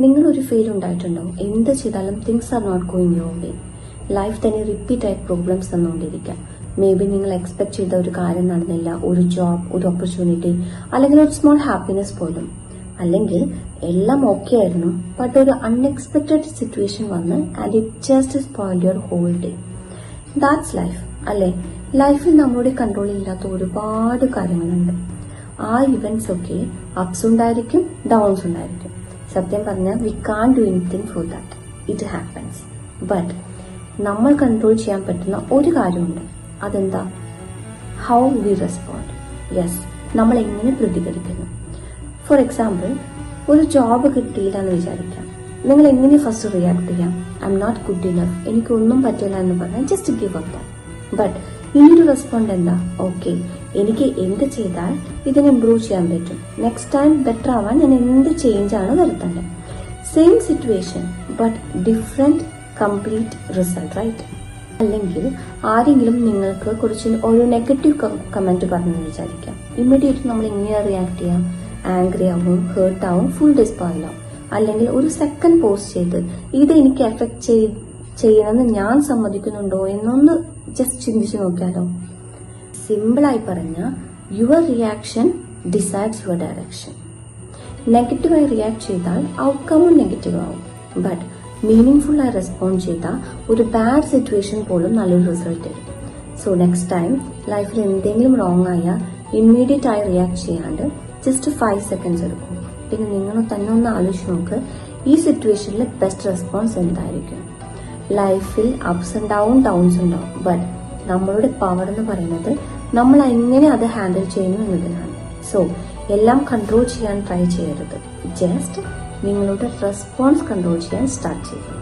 നിങ്ങളൊരു ഫെയിൽ ഉണ്ടായിട്ടുണ്ടോ? എന്ത് ചെയ്താലും things are not going your way. Life തന്നെ റിപ്പീറ്റ് ആയി പ്രോബ്ലംസ് തന്നുകൊണ്ടിരിക്കാം. മേ ബി നിങ്ങൾ എക്സ്പെക്ട് ചെയ്ത ഒരു കാര്യം നടന്നില്ല, ഒരു ജോബ്, ഒരു ഓപ്പർച്യൂണിറ്റി, അല്ലെങ്കിൽ ഒരു സ്മോൾ ഹാപ്പിനെസ് പോലും. അല്ലെങ്കിൽ എല്ലാം ഓക്കെ ആയിരുന്നു, ബട്ട് ഒരു അൺഎക്സ്പെക്ടഡ് സിറ്റുവേഷൻ വന്ന് and it just spoiled your whole day. That's life അല്ലേ? ലൈഫിൽ നമ്മുടെ കൺട്രോൾ ഇല്ലാത്ത ഒരുപാട് കാര്യങ്ങളുണ്ട്. ആ ഇവന്റ്സ് ഒക്കെ അപ്സ് ഉണ്ടായിരിക്കും, ഡൗൺസ് ഉണ്ടായിരിക്കും. സത്യം പറഞ്ഞാൽ we can do anything for that, it happens. But നമ്മൾ കൺട്രോൾ ചെയ്യാൻ പറ്റുന്ന ഒരു കാര്യമുണ്ട്. അതെന്താ? How we respond. യെസ്, നമ്മൾ എങ്ങനെ പ്രതികരിക്കുന്നു. ഫോർ എക്സാമ്പിൾ, ഒരു ജോബ് കിട്ടിയില്ല എന്ന് വിചാരിക്കാം. നിങ്ങൾ എങ്ങനെ ഫസ്റ്റ് റിയാക്ട് ചെയ്യാം? I'm not good enough, എനിക്കൊന്നും പറ്റില്ല എന്ന് പറഞ്ഞാൽ just give up that. But ഇനിയൊരു റെസ്പോണ്ട് എന്താ? ഓക്കെ, എനിക്ക് എന്ത് ചെയ്താൽ ഇതിനെ ഇംപ്രൂവ് ചെയ്യാൻ പറ്റും, നെക്സ്റ്റ് ടൈം ബെറ്റർ ആവാൻ ഞാൻ എന്ത് ചേഞ്ച് ആണ് വരുത്തേണ്ടത്. Same situation but different complete result, right? അല്ലെങ്കിൽ ആരെങ്കിലും നിങ്ങൾക്ക് കുറച്ച് ഒരു നെഗറ്റീവ് കമന്റ് പറഞ്ഞു വിചാരിക്കാം. ഇമ്മീഡിയറ്റ് നമ്മൾ എങ്ങനെയാ റിയാക്ട് ചെയ്യാം? ആംഗ്രി ആവും, ഹേർട്ട് ആവും, ഫുൾ ഡിസ്പോയിൽ ആവും. അല്ലെങ്കിൽ ഒരു സെക്കൻഡ് പോസ്റ്റ് ചെയ്ത് ഇത് എനിക്ക് എഫക്ട് ചെയ്യണമെന്ന് ഞാൻ സമ്മതിക്കുന്നുണ്ടോ എന്നൊന്ന് ജസ്റ്റ് ചിന്തിച്ചു നോക്കിയാലോ? സിമ്പിളായി പറഞ്ഞ your reaction decides your direction. നെഗറ്റീവായി റിയാക്ട് ചെയ്താൽ ഔട്ട്കമും നെഗറ്റീവ് ആവും. ബട്ട് മീനിങ് ഫുൾ ആയി റെസ്പോണ്ട് ചെയ്താൽ ഒരു ബാഡ് സിറ്റുവേഷൻ പോലും നല്ലൊരു റിസൾട്ട് തരും. സോ നെക്സ്റ്റ് ടൈം ലൈഫിൽ എന്തെങ്കിലും റോങ് ആയാൽ ഇമ്മീഡിയറ്റ് ആയി റിയാക്ട് ചെയ്യാണ്ട് ജസ്റ്റ് 5 seconds എടുക്കും. പിന്നെ നിങ്ങൾ തന്നെ ഒന്ന് ആലോചിച്ച് നോക്ക്, ഈ സിറ്റുവേഷനിൽ ബെസ്റ്റ് റെസ്പോൺസ് എന്തായിരിക്കും? ലൈഫിൽ അപ്സ് ഉണ്ടാവും, ഡൗൺസ് ഉണ്ടാവും. ബട്ട് നമ്മളുടെ പവർ എന്ന് പറയുന്നത് നമ്മൾ എങ്ങനെ അത് ഹാൻഡിൽ ചെയ്യുന്നു എന്നതിനാണ്. സോ എല്ലാം കൺട്രോൾ ചെയ്യാൻ ട്രൈ ചെയ്യരുത്. ജസ്റ്റ് നിങ്ങളുടെ റെസ്പോൺസ് കൺട്രോൾ ചെയ്യാൻ സ്റ്റാർട്ട് ചെയ്യുന്നു.